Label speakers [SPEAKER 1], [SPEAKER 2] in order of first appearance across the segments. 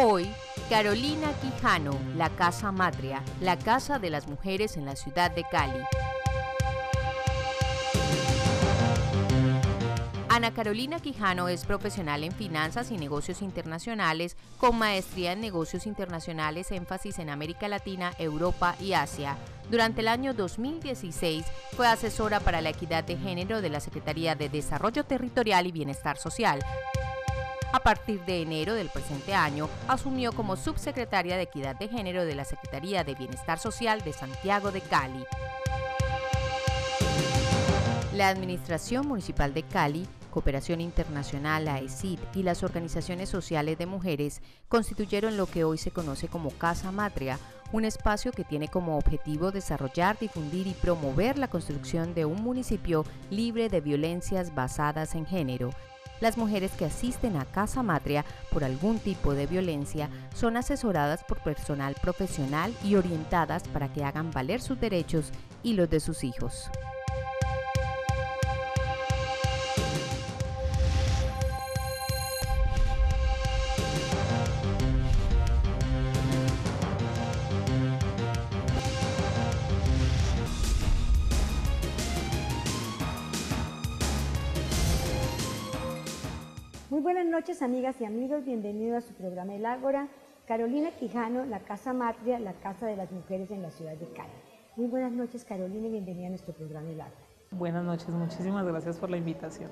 [SPEAKER 1] Hoy, Carolina Quijano, la Casa Matria, la casa de las mujeres en la ciudad de Cali. Ana Carolina Quijano es profesional en finanzas y negocios internacionales, con maestría en negocios internacionales, énfasis en América Latina, Europa y Asia. Durante el año 2016 fue asesora para la equidad de género de la Secretaría de Desarrollo Territorial y Bienestar Social. A partir de enero del presente año, asumió como subsecretaria de Equidad de Género de la Secretaría de Bienestar Social de Santiago de Cali. La Administración Municipal de Cali, Cooperación Internacional, AECID y las organizaciones sociales de mujeres constituyeron lo que hoy se conoce como Casa Matria, un espacio que tiene como objetivo desarrollar, difundir y promover la construcción de un municipio libre de violencias basadas en género. Las mujeres que asisten a Casa Matria por algún tipo de violencia son asesoradas por personal profesional y orientadas para que hagan valer sus derechos y los de sus hijos.
[SPEAKER 2] Muy buenas noches, amigas y amigos, bienvenidos a su programa El Ágora. Carolina Quijano, la Casa Matria, la casa de las mujeres en la ciudad de Cali. Muy buenas noches, Carolina, y bienvenida a nuestro programa El Ágora.
[SPEAKER 3] Buenas noches, muchísimas gracias por la invitación.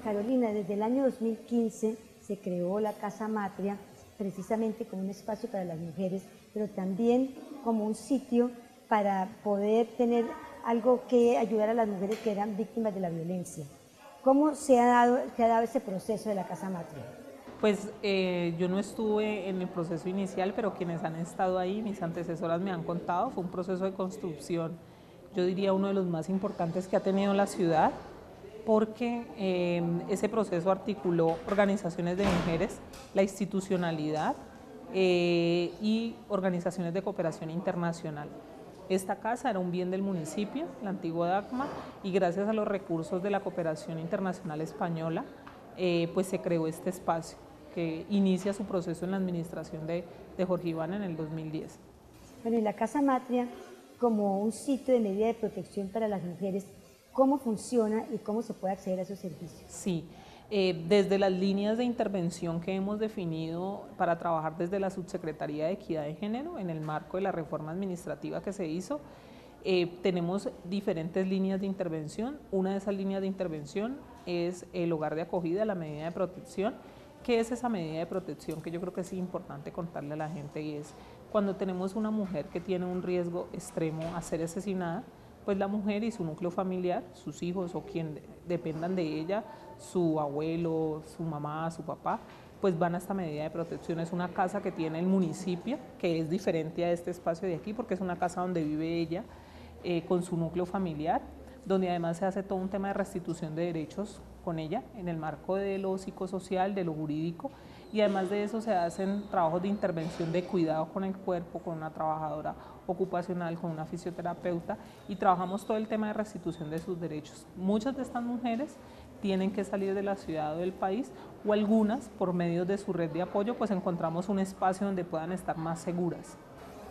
[SPEAKER 2] Carolina, desde el año 2015 se creó la Casa Matria precisamente como un espacio para las mujeres, pero también como un sitio para poder tener algo que ayudar a las mujeres que eran víctimas de la violencia. ¿Cómo se ha dado ese proceso de la Casa Matria?
[SPEAKER 3] Pues yo no estuve en el proceso inicial, pero quienes han estado ahí, mis antecesoras me han contado, fue un proceso de construcción, yo diría uno de los más importantes que ha tenido la ciudad, porque ese proceso articuló organizaciones de mujeres, la institucionalidad y organizaciones de cooperación internacional. Esta casa era un bien del municipio, la antigua DACMA, y gracias a los recursos de la cooperación internacional española, pues se creó este espacio que inicia su proceso en la administración de Jorge Iván en el 2010.
[SPEAKER 2] Bueno, y la Casa Matria, como un sitio de medida de protección para las mujeres, ¿cómo funciona y cómo se puede acceder a esos servicios?
[SPEAKER 3] Sí. Desde las líneas de intervención que hemos definido para trabajar desde la Subsecretaría de Equidad de Género en el marco de la reforma administrativa que se hizo, tenemos diferentes líneas de intervención. Una de esas líneas de intervención es el hogar de acogida, la medida de protección. ¿Qué es esa medida de protección? Que yo creo que es importante contarle a la gente, y es cuando tenemos una mujer que tiene un riesgo extremo a ser asesinada, pues la mujer y su núcleo familiar, sus hijos o quien dependan de ella, su abuelo, su mamá, su papá, pues van a esta medida de protección. Es una casa que tiene el municipio, que es diferente a este espacio de aquí, porque es una casa donde vive ella con su núcleo familiar, donde además se hace todo un tema de restitución de derechos con ella, en el marco de lo psicosocial, de lo jurídico, y además de eso se hacen trabajos de intervención de cuidado con el cuerpo, con una trabajadora ocupacional, con una fisioterapeuta, y trabajamos todo el tema de restitución de sus derechos. Muchas de estas mujeres tienen que salir de la ciudad o del país, o algunas, por medio de su red de apoyo, pues encontramos un espacio donde puedan estar más seguras.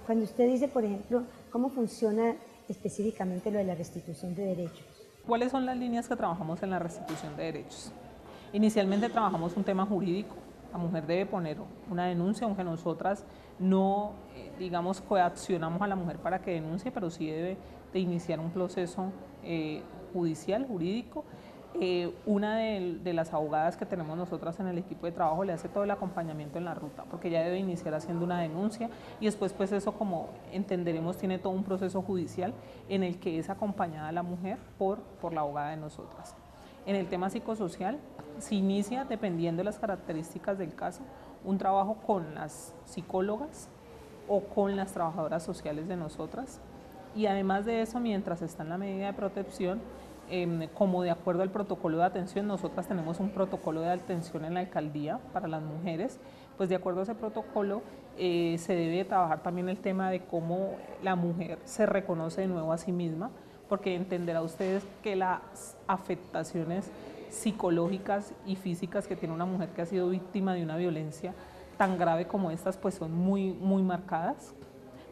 [SPEAKER 2] Cuando usted dice, por ejemplo, ¿cómo funciona específicamente lo de la restitución de derechos?
[SPEAKER 3] ¿Cuáles son las líneas que trabajamos en la restitución de derechos? Inicialmente trabajamos un tema jurídico. La mujer debe poner una denuncia, aunque nosotras no, digamos, coaccionamos a la mujer para que denuncie, pero sí debe de iniciar un proceso judicial, jurídico. Una de las abogadas que tenemos nosotras en el equipo de trabajo le hace todo el acompañamiento en la ruta, porque ella debe iniciar haciendo una denuncia y después pues eso, como entenderemos, tiene todo un proceso judicial en el que es acompañada la mujer por la abogada de nosotras. En el tema psicosocial se inicia, dependiendo de las características del caso, un trabajo con las psicólogas o con las trabajadoras sociales de nosotras, y además de eso, mientras está en la medida de protección, como de acuerdo al protocolo de atención, nosotras tenemos un protocolo de atención en la alcaldía para las mujeres, pues de acuerdo a ese protocolo se debe trabajar también el tema de cómo la mujer se reconoce de nuevo a sí misma, porque entenderá ustedes que las afectaciones psicológicas y físicas que tiene una mujer que ha sido víctima de una violencia tan grave como estas, pues son muy marcadas.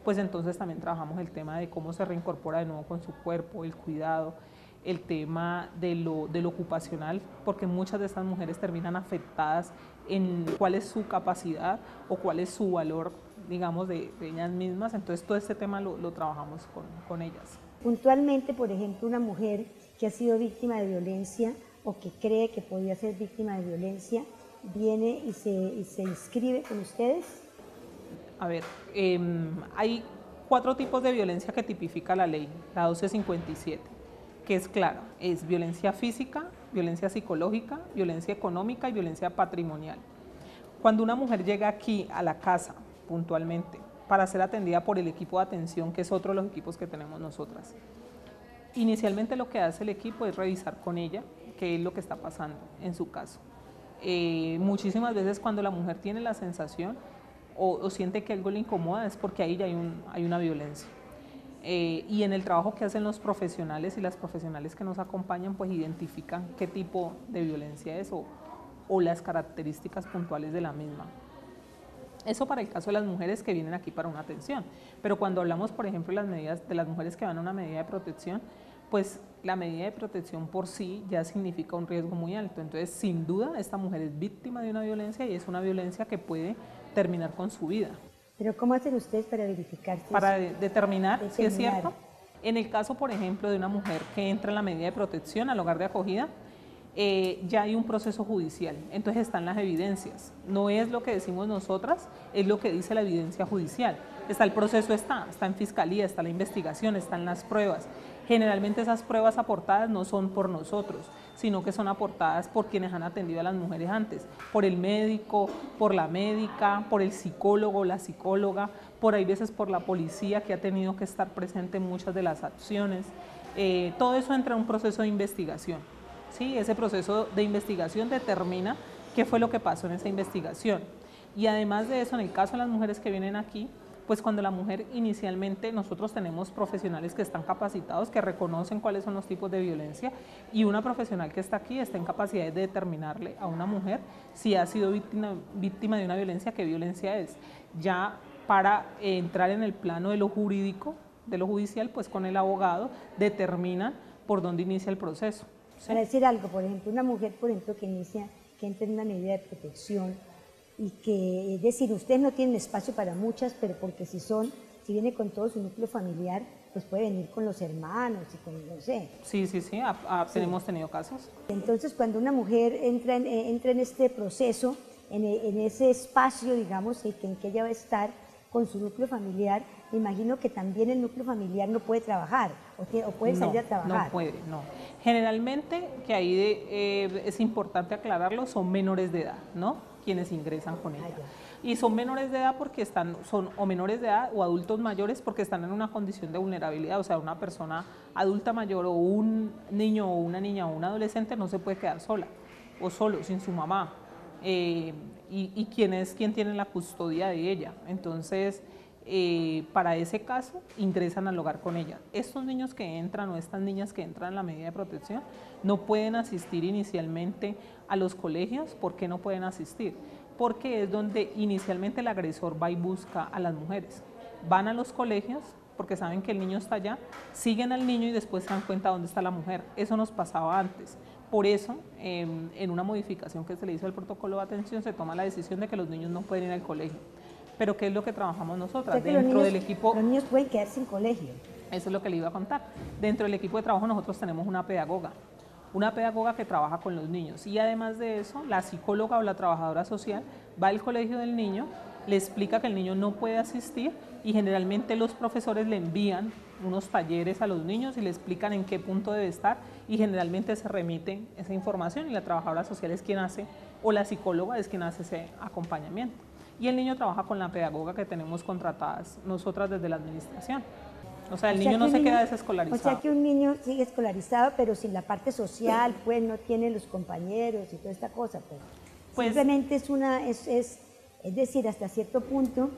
[SPEAKER 3] Pues entonces también trabajamos el tema de cómo se reincorpora de nuevo con su cuerpo, el cuidado, el tema de lo ocupacional, porque muchas de estas mujeres terminan afectadas en cuál es su capacidad o cuál es su valor, digamos, de ellas mismas. Entonces todo este tema lo trabajamos con ellas.
[SPEAKER 2] Puntualmente, por ejemplo, una mujer que ha sido víctima de violencia o que cree que podría ser víctima de violencia, viene y se inscribe con ustedes.
[SPEAKER 3] A ver, hay 4 tipos de violencia que tipifica la ley, la 1257, que es clara, es violencia física, violencia psicológica, violencia económica y violencia patrimonial. Cuando una mujer llega aquí a la casa, puntualmente, para ser atendida por el equipo de atención, que es otro de los equipos que tenemos nosotras, inicialmente lo que hace el equipo es revisar con ella qué es lo que está pasando en su caso. Muchísimas veces cuando la mujer tiene la sensación o siente que algo le incomoda es porque ahí ya hay una violencia. Y en el trabajo que hacen los profesionales y las profesionales que nos acompañan, pues identifican qué tipo de violencia es o las características puntuales de la misma. Eso para el caso de las mujeres que vienen aquí para una atención. Pero cuando hablamos, por ejemplo, de las mujeres que van a una medida de protección, pues la medida de protección por sí ya significa un riesgo muy alto. Entonces, sin duda, esta mujer es víctima de una violencia y es una violencia que puede terminar con su vida.
[SPEAKER 2] ¿Pero cómo hacen ustedes para verificar?
[SPEAKER 3] Para determinar si es cierto. En el caso, por ejemplo, de una mujer que entra en la medida de protección al hogar de acogida, ya hay un proceso judicial, entonces están las evidencias. No es lo que decimos nosotras, es lo que dice la evidencia judicial. Está el proceso, está en fiscalía, está la investigación, están las pruebas. Generalmente esas pruebas aportadas no son por nosotros, sino que son aportadas por quienes han atendido a las mujeres antes, por el médico, por la médica, por el psicólogo, la psicóloga, por ahí veces por la policía que ha tenido que estar presente en muchas de las acciones. Todo eso entra en un proceso de investigación. ¿Sí? Ese proceso de investigación determina qué fue lo que pasó en esa investigación. Y además de eso, en el caso de las mujeres que vienen aquí, pues cuando la mujer inicialmente, nosotros tenemos profesionales que están capacitados, que reconocen cuáles son los tipos de violencia, y una profesional que está aquí está en capacidad de determinarle a una mujer si ha sido víctima de una violencia, qué violencia es. Ya para entrar en el plano de lo jurídico, de lo judicial, pues con el abogado determinan por dónde inicia el proceso. ¿Sí?
[SPEAKER 2] Para decir algo, por ejemplo, una mujer, por ejemplo, que entra en una medida de protección y que, es decir, ustedes no tienen espacio para muchas, pero porque si viene con todo su núcleo familiar, pues puede venir con los hermanos y con, no sé.
[SPEAKER 3] Sí, hemos tenido casos.
[SPEAKER 2] Entonces, cuando una mujer entra en este proceso, en ese espacio, digamos, en que ella va a estar con su núcleo familiar, me imagino que también el núcleo familiar no puede trabajar o puede salir a trabajar.
[SPEAKER 3] No puede, no. Generalmente, que ahí es importante aclararlo, son menores de edad, ¿no? Quienes ingresan con ella. Y son menores de edad porque son o menores de edad o adultos mayores porque están en una condición de vulnerabilidad, o sea, una persona adulta mayor o un niño o una niña o un adolescente no se puede quedar sola o solo, sin su mamá. Y quién tiene la custodia de ella. Entonces, para ese caso, ingresan al hogar con ella. Estos niños que entran o estas niñas que entran en la medida de protección no pueden asistir inicialmente a los colegios. ¿Por qué no pueden asistir? Porque es donde inicialmente el agresor va y busca a las mujeres. Van a los colegios porque saben que el niño está allá, siguen al niño y después se dan cuenta dónde está la mujer. Eso nos pasaba antes. Por eso, en una modificación que se le hizo al protocolo de atención, se toma la decisión de que los niños no pueden ir al colegio. Pero ¿qué es lo que trabajamos nosotras? Dentro del equipo,
[SPEAKER 2] los niños pueden quedar sin colegio.
[SPEAKER 3] Eso es lo que le iba a contar. Dentro del equipo de trabajo nosotros tenemos una pedagoga que trabaja con los niños. Y además de eso, la psicóloga o la trabajadora social va al colegio del niño, le explica que el niño no puede asistir y generalmente los profesores le envían unos talleres a los niños y le explican en qué punto debe estar y generalmente se remiten esa información y la trabajadora social es quien hace, o la psicóloga es quien hace ese acompañamiento. Y el niño trabaja con la pedagoga que tenemos contratadas nosotras desde la administración. O sea, el niño no se queda desescolarizado.
[SPEAKER 2] O sea que un niño sigue escolarizado, pero sin la parte social, pues no tiene los compañeros y toda esta cosa. Pues simplemente es decir, hasta cierto punto,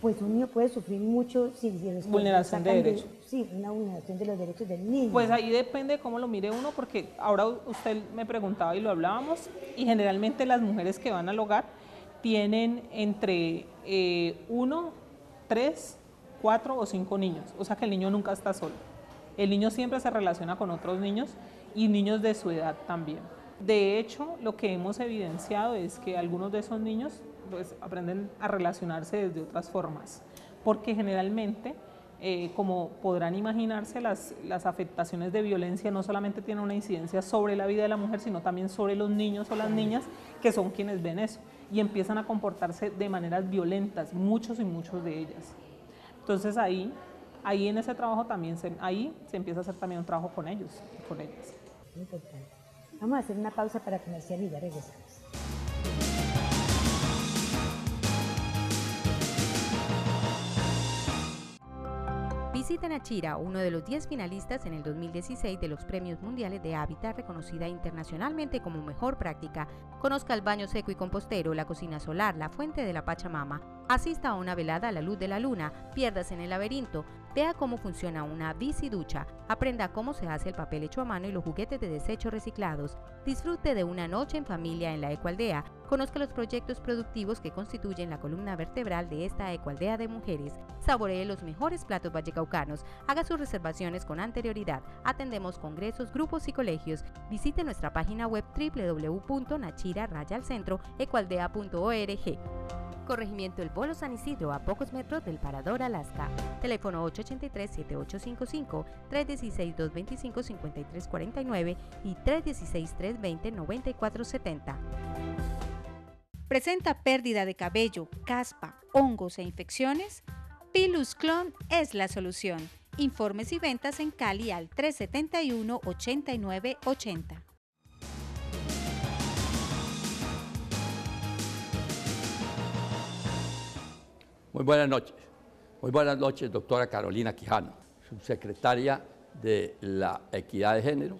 [SPEAKER 2] pues un niño puede sufrir mucho si
[SPEAKER 3] vulneración de derechos.
[SPEAKER 2] Sí, una vulneración de los derechos del niño.
[SPEAKER 3] Pues ahí depende de cómo lo mire uno, porque ahora usted me preguntaba y lo hablábamos, y generalmente las mujeres que van al hogar tienen entre 1, 3, 4 o 5 niños, o sea que el niño nunca está solo. El niño siempre se relaciona con otros niños y niños de su edad también. De hecho, lo que hemos evidenciado es que algunos de esos niños pues, aprenden a relacionarse desde otras formas, porque generalmente, como podrán imaginarse, las afectaciones de violencia no solamente tienen una incidencia sobre la vida de la mujer, sino también sobre los niños o las niñas, que son quienes ven eso, y empiezan a comportarse de maneras violentas, muchos y muchos de ellas. Entonces ahí en ese trabajo también, se empieza a hacer también un trabajo con ellos y con ellas.
[SPEAKER 2] Muy importante. Vamos a hacer una pausa para comercial y ya regresamos.
[SPEAKER 1] Visita Nachira, uno de los 10 finalistas en el 2016 de los Premios Mundiales de Hábitat, reconocida internacionalmente como mejor práctica. Conozca el baño seco y compostero, la cocina solar, la fuente de la Pachamama. Asista a una velada a la luz de la luna, piérdase en el laberinto, vea cómo funciona una biciducha, aprenda cómo se hace el papel hecho a mano y los juguetes de desechos reciclados, disfrute de una noche en familia en la Ecoaldea, conozca los proyectos productivos que constituyen la columna vertebral de esta Ecoaldea de mujeres, saboree los mejores platos vallecaucanos, haga sus reservaciones con anterioridad, atendemos congresos, grupos y colegios, visite nuestra página web www.nachira-ecoaldea.org. Corregimiento El Bolo San Isidro, a pocos metros del Parador Alaska. Teléfono 883-7855, 316-225-5349 y 316-320-9470. ¿Presenta pérdida de cabello, caspa, hongos e infecciones? Pilus Clon es la solución. Informes y ventas en Cali al 371-8980.
[SPEAKER 4] Muy buenas noches, doctora Carolina Quijano, subsecretaria de la Equidad de Género.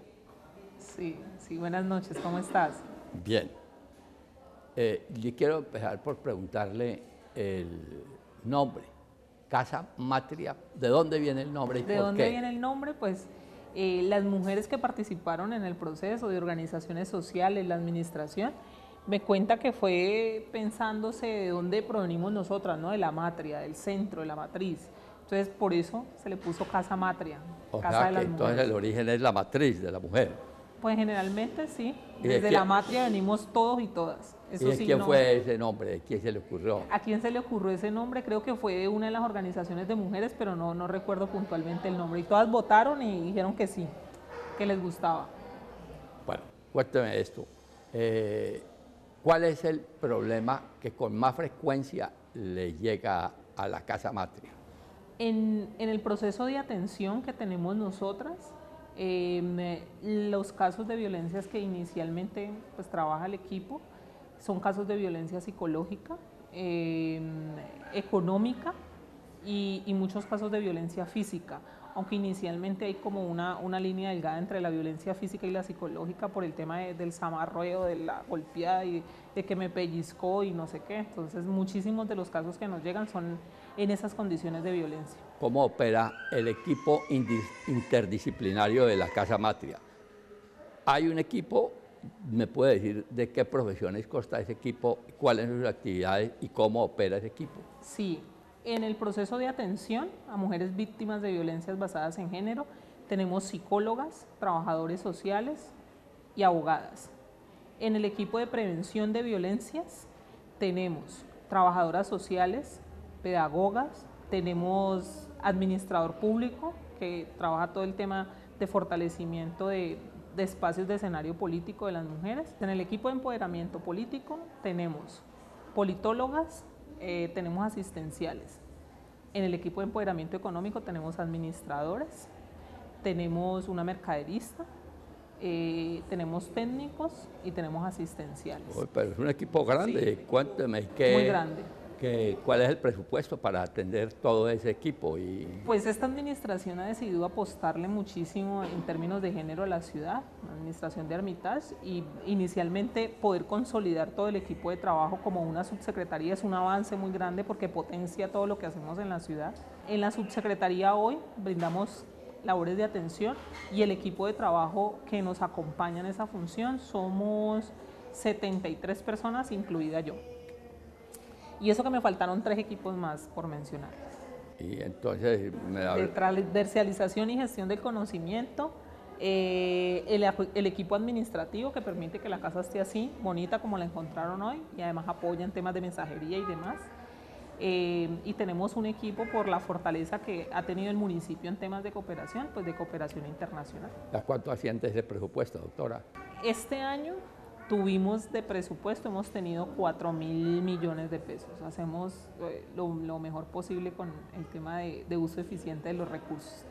[SPEAKER 3] Sí, buenas noches, ¿cómo estás?
[SPEAKER 4] Bien. Yo quiero empezar por preguntarle el nombre, Casa Matria, ¿de dónde viene el nombre y por qué?
[SPEAKER 3] ¿De dónde viene el nombre? Pues las mujeres que participaron en el proceso de organizaciones sociales, la administración, me cuenta que fue pensándose de dónde provenimos nosotras, ¿no? De la matria, del centro, de la matriz. Entonces, por eso se le puso Casa Matria, Casa de las Mujeres.
[SPEAKER 4] Entonces el origen es la matriz de la mujer.
[SPEAKER 3] Pues generalmente sí, desde la matria venimos todos y todas. Eso
[SPEAKER 4] ¿Y de
[SPEAKER 3] sí,
[SPEAKER 4] quién fue ese nombre? ¿De quién se le ocurrió?
[SPEAKER 3] ¿A quién se le ocurrió ese nombre? Creo que fue de una de las organizaciones de mujeres, pero no recuerdo puntualmente el nombre. Y todas votaron y dijeron que sí, que les gustaba.
[SPEAKER 4] Bueno, cuénteme esto. ¿Cuál es el problema que con más frecuencia le llega a la Casa Matria?
[SPEAKER 3] En el proceso de atención que tenemos nosotras, los casos de violencias que inicialmente pues, trabaja el equipo son casos de violencia psicológica, económica y muchos casos de violencia física, aunque inicialmente hay como una línea delgada entre la violencia física y la psicológica por el tema del zamarreo, de la golpeada y de que me pellizcó y no sé qué. Entonces muchísimos de los casos que nos llegan son en esas condiciones de violencia.
[SPEAKER 4] ¿Cómo opera el equipo interdisciplinario de la Casa Matria? Hay un equipo, ¿me puede decir de qué profesiones consta ese equipo, cuáles son sus actividades y cómo opera ese equipo?
[SPEAKER 3] Sí. En el proceso de atención a mujeres víctimas de violencias basadas en género, tenemos psicólogas, trabajadores sociales y abogadas. En el equipo de prevención de violencias tenemos trabajadoras sociales, pedagogas, tenemos administrador público que trabaja todo el tema de fortalecimiento de espacios de escenario político de las mujeres. En el equipo de empoderamiento político tenemos politólogas, tenemos asistenciales. En el equipo de empoderamiento económico tenemos administradores, tenemos una mercaderista, tenemos técnicos y tenemos asistenciales.
[SPEAKER 4] Pero es un equipo grande, sí. Cuénteme
[SPEAKER 3] muy grande.
[SPEAKER 4] ¿Cuál es el presupuesto para atender todo ese equipo?
[SPEAKER 3] Pues esta administración ha decidido apostarle muchísimo en términos de género a la ciudad, la administración de Hermitage, y inicialmente poder consolidar todo el equipo de trabajo como una subsecretaría es un avance muy grande porque potencia todo lo que hacemos en la ciudad. En la subsecretaría hoy brindamos labores de atención y el equipo de trabajo que nos acompaña en esa función somos 73 personas, incluida yo. Y eso que me faltaron 3 equipos más por mencionar.
[SPEAKER 4] Y entonces
[SPEAKER 3] De transversalización y gestión del conocimiento, el equipo administrativo que permite que la casa esté así, bonita como la encontraron hoy, y además apoya en temas de mensajería y demás. Y tenemos un equipo por la fortaleza que ha tenido el municipio en temas de cooperación, pues de cooperación internacional.
[SPEAKER 4] ¿Cuánto asciende ese presupuesto, doctora?
[SPEAKER 3] Este año tuvimos de presupuesto, hemos tenido 4.000 millones de pesos. Hacemos lo mejor posible con el tema de uso eficiente de los recursos.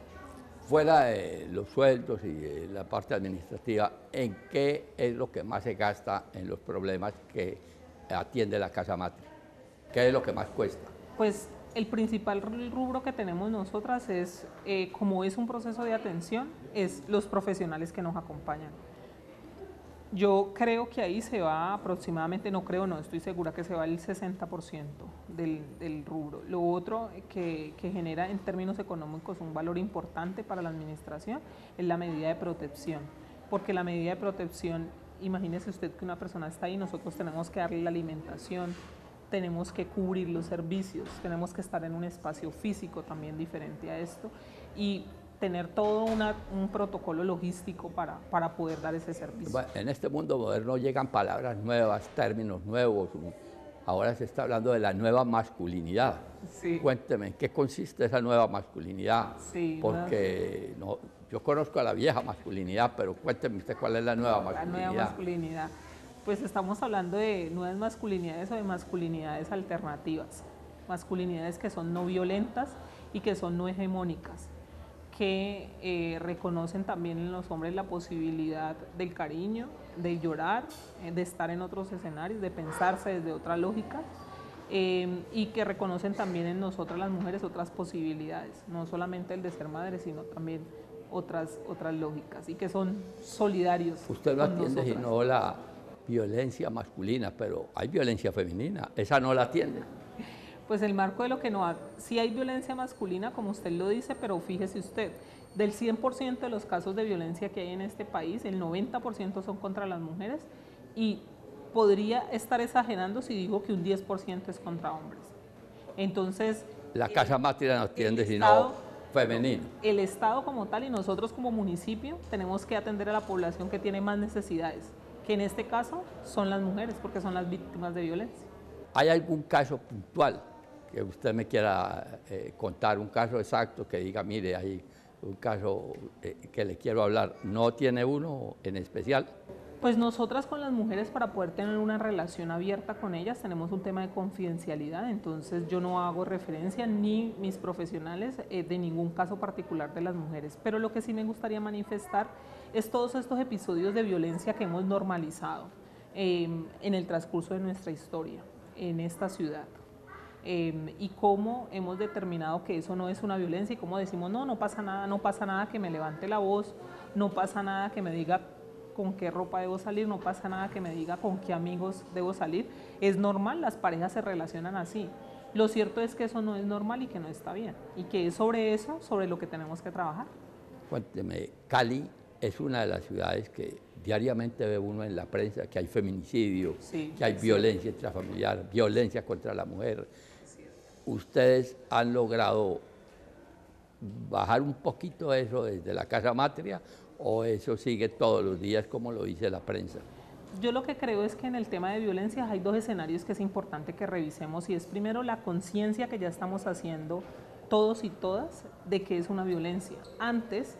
[SPEAKER 4] Fuera de los sueldos y la parte administrativa, ¿en qué es lo que más se gasta en los problemas que atiende la Casa Matria? ¿Qué es lo que más cuesta?
[SPEAKER 3] Pues el principal rubro que tenemos nosotras es, como es un proceso de atención, es los profesionales que nos acompañan. Yo creo que ahí se va aproximadamente, estoy segura que se va el 60% del rubro. Lo otro que genera en términos económicos un valor importante para la administración es la medida de protección, porque la medida de protección, imagínese usted que una persona está ahí, nosotros tenemos que darle la alimentación, tenemos que cubrir los servicios, tenemos que estar en un espacio físico también diferente a esto y tener todo un protocolo logístico para poder dar ese servicio.
[SPEAKER 4] Bueno, en este mundo moderno llegan palabras nuevas, términos nuevos. Ahora se está hablando de la nueva masculinidad.
[SPEAKER 3] Sí.
[SPEAKER 4] Cuénteme, ¿en qué consiste esa nueva masculinidad?
[SPEAKER 3] Sí,
[SPEAKER 4] porque yo conozco a la vieja masculinidad, pero cuénteme usted cuál es la nueva masculinidad.
[SPEAKER 3] La nueva masculinidad. Pues estamos hablando de nuevas masculinidades o de masculinidades alternativas. Masculinidades que son no violentas y que son no hegemónicas, que reconocen también en los hombres la posibilidad del cariño, de llorar, de estar en otros escenarios, de pensarse desde otra lógica, y que reconocen también en nosotras las mujeres otras posibilidades, no solamente el de ser madre, sino también otras lógicas, y que son solidarios.
[SPEAKER 4] Usted lo atiende y no la violencia masculina, pero hay violencia femenina, esa no la atiende.
[SPEAKER 3] Pues el marco de lo que no hay, sí hay violencia masculina, como usted lo dice, pero fíjese usted, del 100% de los casos de violencia que hay en este país, el 90% son contra las mujeres, y podría estar exagerando si digo que un 10% es contra hombres. Entonces,
[SPEAKER 4] la Casa Matria no atiende sino femenino.
[SPEAKER 3] El Estado como tal y nosotros como municipio tenemos que atender a la población que tiene más necesidades, que en este caso son las mujeres, porque son las víctimas de violencia.
[SPEAKER 4] ¿Hay algún caso puntual que usted me quiera contar, un caso exacto que diga, mire, hay un caso que le quiero hablar? ¿No tiene uno en especial?
[SPEAKER 3] Pues nosotras con las mujeres, para poder tener una relación abierta con ellas, tenemos un tema de confidencialidad, entonces yo no hago referencia ni mis profesionales de ningún caso particular de las mujeres, pero lo que sí me gustaría manifestar es todos estos episodios de violencia que hemos normalizado en el transcurso de nuestra historia en esta ciudad. Y cómo hemos determinado que eso no es una violencia y cómo decimos, no pasa nada que me levante la voz, no pasa nada que me diga con qué ropa debo salir, no pasa nada que me diga con qué amigos debo salir. Es normal, las parejas se relacionan así. Lo cierto es que eso no es normal y que no está bien, y que es sobre eso, sobre lo que tenemos que trabajar.
[SPEAKER 4] Cuénteme, Cali es una de las ciudades que diariamente ve uno en la prensa que hay feminicidio, sí, que hay violencia intrafamiliar, violencia contra la mujer. ¿Ustedes han logrado bajar un poquito eso desde la Casa Matria o eso sigue todos los días como lo dice la prensa?
[SPEAKER 3] Yo lo que creo es que en el tema de violencia hay dos escenarios que es importante que revisemos, y es primero la conciencia que ya estamos haciendo todos y todas de que es una violencia. Antes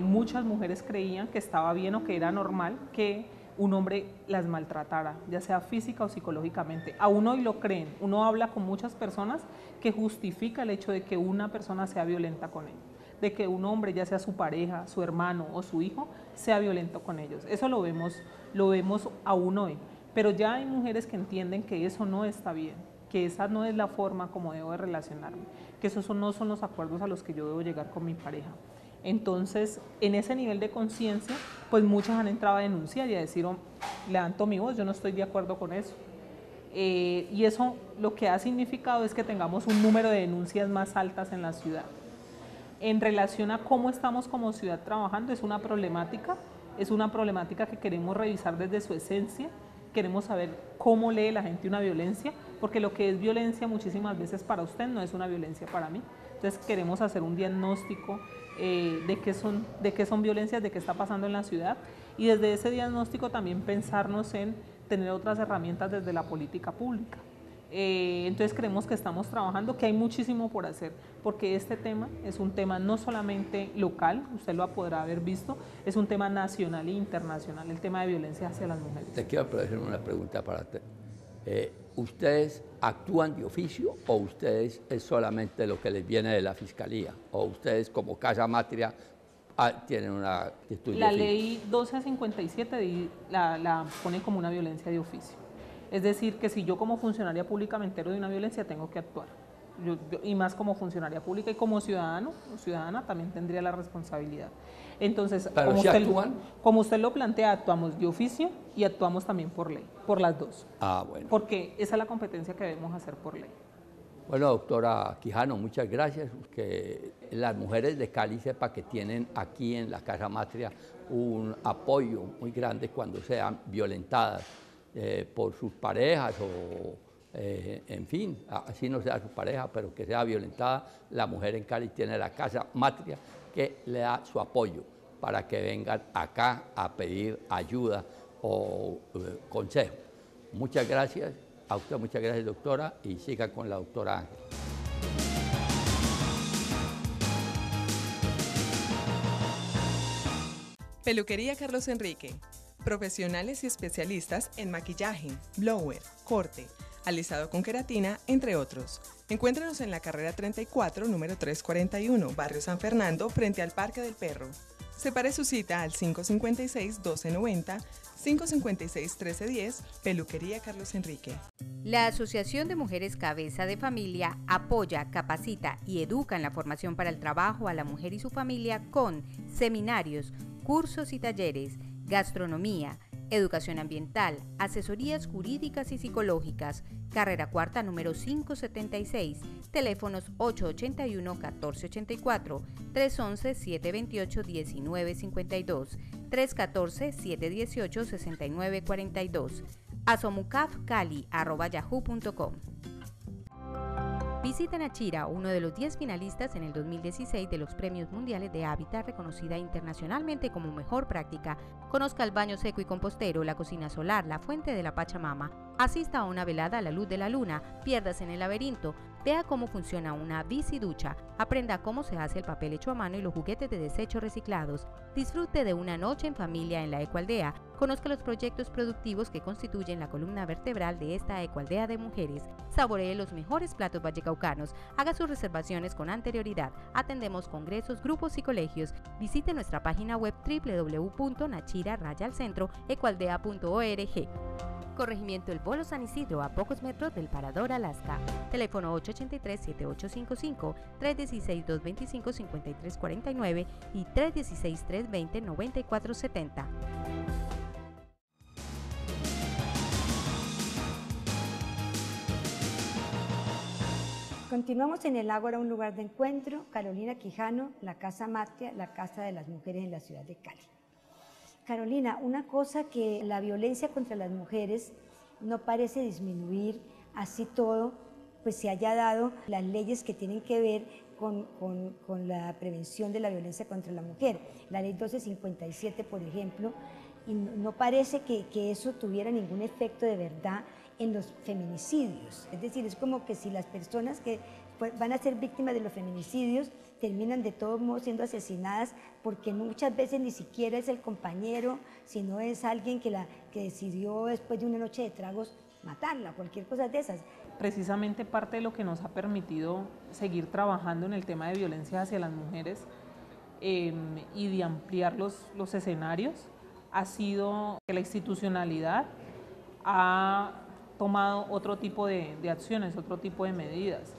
[SPEAKER 3] muchas mujeres creían que estaba bien o que era normal que un hombre las maltratara, ya sea física o psicológicamente. Aún hoy lo creen. Uno habla con muchas personas que justifica el hecho de que una persona sea violenta con él, de que un hombre, ya sea su pareja, su hermano o su hijo, sea violento con ellos. Eso lo vemos aún hoy. Pero ya hay mujeres que entienden que eso no está bien, que esa no es la forma como debo de relacionarme, que esos no son los acuerdos a los que yo debo llegar con mi pareja. Entonces, en ese nivel de conciencia, pues muchas han entrado a denunciar y a decir, oh, levanto mi voz, yo no estoy de acuerdo con eso. Y eso lo que ha significado es que tengamos un número de denuncias más altas en la ciudad. En relación a cómo estamos como ciudad trabajando, es una problemática que queremos revisar desde su esencia, queremos saber cómo lee la gente una violencia, porque lo que es violencia muchísimas veces para usted no es una violencia para mí. Entonces queremos hacer un diagnóstico de qué son violencias, de qué está pasando en la ciudad, y desde ese diagnóstico también pensarnos en tener otras herramientas desde la política pública. Entonces creemos que estamos trabajando, que hay muchísimo por hacer, porque este tema es un tema no solamente local, usted lo podrá haber visto, es un tema nacional e internacional, el tema de violencia hacia las mujeres.
[SPEAKER 4] Te quiero hacer una pregunta para usted. ¿Ustedes actúan de oficio o ustedes es solamente lo que les viene de la Fiscalía? ¿O ustedes como Casa Matria tienen una actitud de oficio?
[SPEAKER 3] La ley 1257 la pone como una violencia de oficio. Es decir, que si yo como funcionaria pública me entero de una violencia, tengo que actuar. Y más como funcionaria pública y como ciudadano o ciudadana también tendría la responsabilidad. Entonces, como usted lo plantea, actuamos de oficio y actuamos también por ley, por las dos.
[SPEAKER 4] Ah, bueno.
[SPEAKER 3] Porque esa es la competencia que debemos hacer por ley.
[SPEAKER 4] Bueno, doctora Quijano, muchas gracias. Que las mujeres de Cali sepan que tienen aquí en la Casa Matria un apoyo muy grande cuando sean violentadas por sus parejas o, en fin, así no sea su pareja, pero que sea violentada. La mujer en Cali tiene la Casa Matria que le da su apoyo para que vengan acá a pedir ayuda o consejo. Muchas gracias. A usted muchas gracias, doctora, y siga con la doctora Ángel.
[SPEAKER 5] Peluquería Carlos Enrique. Profesionales y especialistas en maquillaje, blower, corte, alisado con queratina, entre otros. Encuéntrenos en la carrera 34, número 341, Barrio San Fernando, frente al Parque del Perro. Separe su cita al 556-1290, 556-1310, Peluquería Carlos Enrique.
[SPEAKER 1] La Asociación de Mujeres Cabeza de Familia apoya, capacita y educa en la formación para el trabajo a la mujer y su familia con seminarios, cursos y talleres, gastronomía, educación ambiental, asesorías jurídicas y psicológicas. Carrera cuarta número 576, teléfonos 881-1484, 311-728-1952, 314-718-6942, asomucafcali@yahoo.com. Visita Nachira, uno de los 10 finalistas en el 2016 de los Premios Mundiales de Hábitat, reconocida internacionalmente como mejor práctica. Conozca el baño seco y compostero, la cocina solar, la fuente de la Pachamama. Asista a una velada a la luz de la luna, piérdase en el laberinto, vea cómo funciona una biciducha, aprenda cómo se hace el papel hecho a mano y los juguetes de desechos reciclados. Disfrute de una noche en familia en la Ecoaldea. Conozca los proyectos productivos que constituyen la columna vertebral de esta Ecoaldea de mujeres. Saboree los mejores platos vallecaucanos. Haga sus reservaciones con anterioridad. Atendemos congresos, grupos y colegios. Visite nuestra página web www.nachira-ecoaldea.org. Corregimiento El Bolo San Isidro, a pocos metros del Parador Alaska. Teléfono 883-7855, 316-225-5349 y 316-320-9470.
[SPEAKER 2] Continuamos en el Ágora, un lugar de encuentro. Carolina Quijano, la Casa Matria, la Casa de las Mujeres en la ciudad de Cali. Carolina, una cosa que la violencia contra las mujeres no parece disminuir, así todo, pues se haya dado las leyes que tienen que ver con la prevención de la violencia contra la mujer. La ley 1257, por ejemplo, y no parece que eso tuviera ningún efecto de verdad en los feminicidios. Es decir, es como que si las personas que van a ser víctimas de los feminicidios terminan de todos modos siendo asesinadas, porque muchas veces ni siquiera es el compañero, sino es alguien que decidió después de una noche de tragos matarla, cualquier cosa de esas.
[SPEAKER 3] Precisamente parte de lo que nos ha permitido seguir trabajando en el tema de violencia hacia las mujeres y de ampliar los escenarios ha sido que la institucionalidad ha tomado otro tipo de acciones, otro tipo de medidas.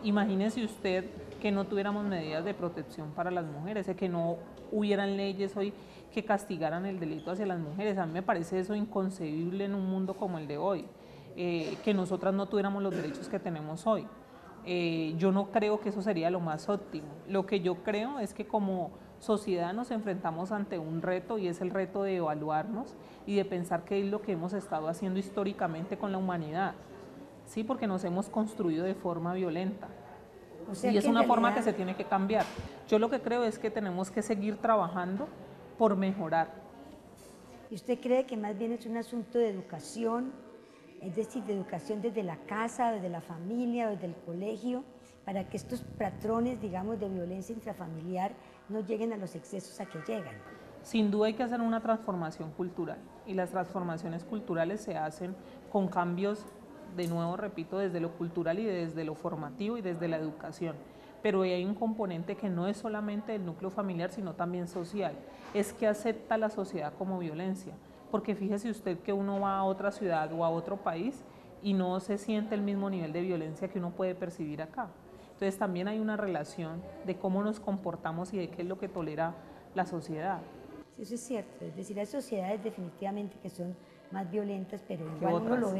[SPEAKER 3] Imagínese usted que no tuviéramos medidas de protección para las mujeres, que no hubieran leyes hoy que castigaran el delito hacia las mujeres. A mí me parece eso inconcebible en un mundo como el de hoy, que nosotras no tuviéramos los derechos que tenemos hoy. Yo no creo que eso sería lo más óptimo. Lo que yo creo es que como sociedad nos enfrentamos ante un reto y es el reto de evaluarnos y de pensar qué es lo que hemos estado haciendo históricamente con la humanidad, ¿sí? Porque nos hemos construido de forma violenta.
[SPEAKER 2] O sea
[SPEAKER 3] Y es
[SPEAKER 2] que en
[SPEAKER 3] una forma que
[SPEAKER 2] realidad-
[SPEAKER 3] se tiene que cambiar. Yo lo que creo es que tenemos que seguir trabajando por mejorar.
[SPEAKER 2] ¿Y usted cree que más bien es un asunto de educación, es decir, de educación desde la casa, desde la familia, desde el colegio, para que estos patrones, digamos, de violencia intrafamiliar no lleguen a los excesos a que llegan?
[SPEAKER 3] Sin duda hay que hacer una transformación cultural y las transformaciones culturales se hacen con cambios, de nuevo repito, desde lo cultural y desde lo formativo y desde la educación. Pero hay un componente que no es solamente del núcleo familiar, sino también social, es que acepta la sociedad como violencia. Porque fíjese usted que uno va a otra ciudad o a otro país y no se siente el mismo nivel de violencia que uno puede percibir acá. Entonces también hay una relación de cómo nos comportamos y de qué es lo que tolera la sociedad.
[SPEAKER 2] Sí, eso es cierto, es decir, hay sociedades definitivamente que son más violentas, pero
[SPEAKER 3] Que
[SPEAKER 2] igual
[SPEAKER 3] otras.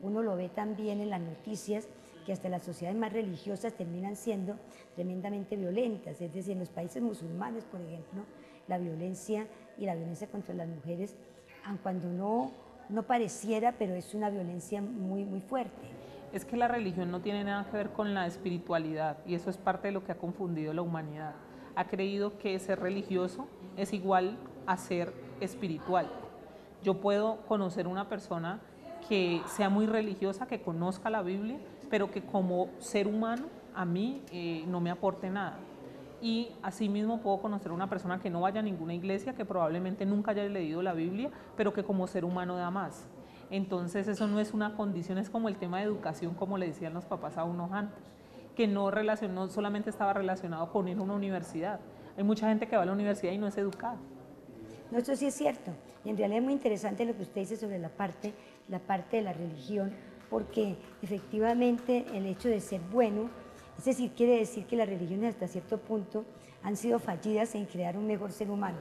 [SPEAKER 2] uno lo ve también en las noticias, que hasta las sociedades más religiosas terminan siendo tremendamente violentas, es decir, en los países musulmanes, por ejemplo, la violencia y la violencia contra las mujeres, aun cuando no pareciera, pero es una violencia muy, muy fuerte.
[SPEAKER 3] Es que la religión no tiene nada que ver con la espiritualidad y eso es parte de lo que ha confundido la humanidad. Ha creído que ser religioso es igual a ser espiritual. Yo puedo conocer una persona que sea muy religiosa, que conozca la Biblia, pero que como ser humano a mí no me aporte nada. Y asimismo puedo conocer una persona que no vaya a ninguna iglesia, que probablemente nunca haya leído la Biblia, pero que como ser humano da más. Entonces eso no es una condición, es como el tema de educación, como le decían los papás a unos antes, que no solamente estaba relacionado con ir a una universidad. Hay mucha gente que va a la universidad y no es educada.
[SPEAKER 2] No, eso sí es cierto. Y en realidad es muy interesante lo que usted dice sobre la parte de la religión, porque efectivamente el hecho de ser bueno, es decir, quiere decir que las religiones hasta cierto punto han sido fallidas en crear un mejor ser humano.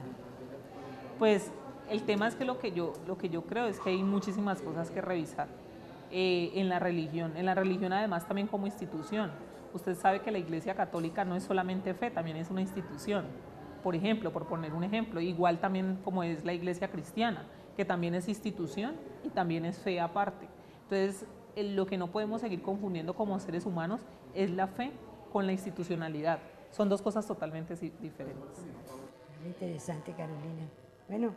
[SPEAKER 3] Pues el tema es que lo que yo creo es que hay muchísimas cosas que revisar en la religión. En la religión además también como institución. Usted sabe que la Iglesia Católica no es solamente fe, también es una institución. Por ejemplo, por poner un ejemplo, igual también como es la Iglesia Cristiana, que también es institución y también es fe aparte. Entonces, lo que no podemos seguir confundiendo como seres humanos es la fe con la institucionalidad. Son dos cosas totalmente diferentes.
[SPEAKER 2] Muy interesante, Carolina. Bueno,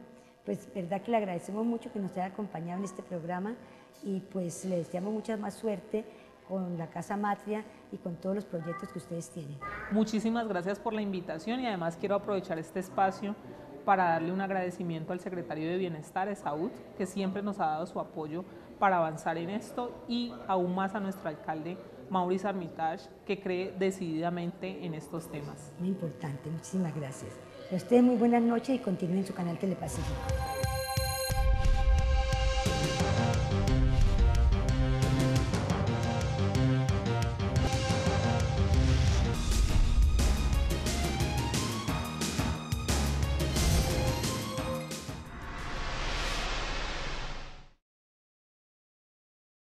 [SPEAKER 2] pues verdad que le agradecemos mucho que nos haya acompañado en este programa y pues le deseamos mucha más suerte con la Casa Matria y con todos los proyectos que ustedes tienen.
[SPEAKER 3] Muchísimas gracias por la invitación y además quiero aprovechar este espacio para darle un agradecimiento al secretario de Bienestar, Esaúd, que siempre nos ha dado su apoyo para avanzar en esto, y aún más a nuestro alcalde, Maurice Armitage, que cree decididamente en estos temas.
[SPEAKER 2] Muy importante, muchísimas gracias. A ustedes muy buenas noches y continúen en su canal Telepacífico.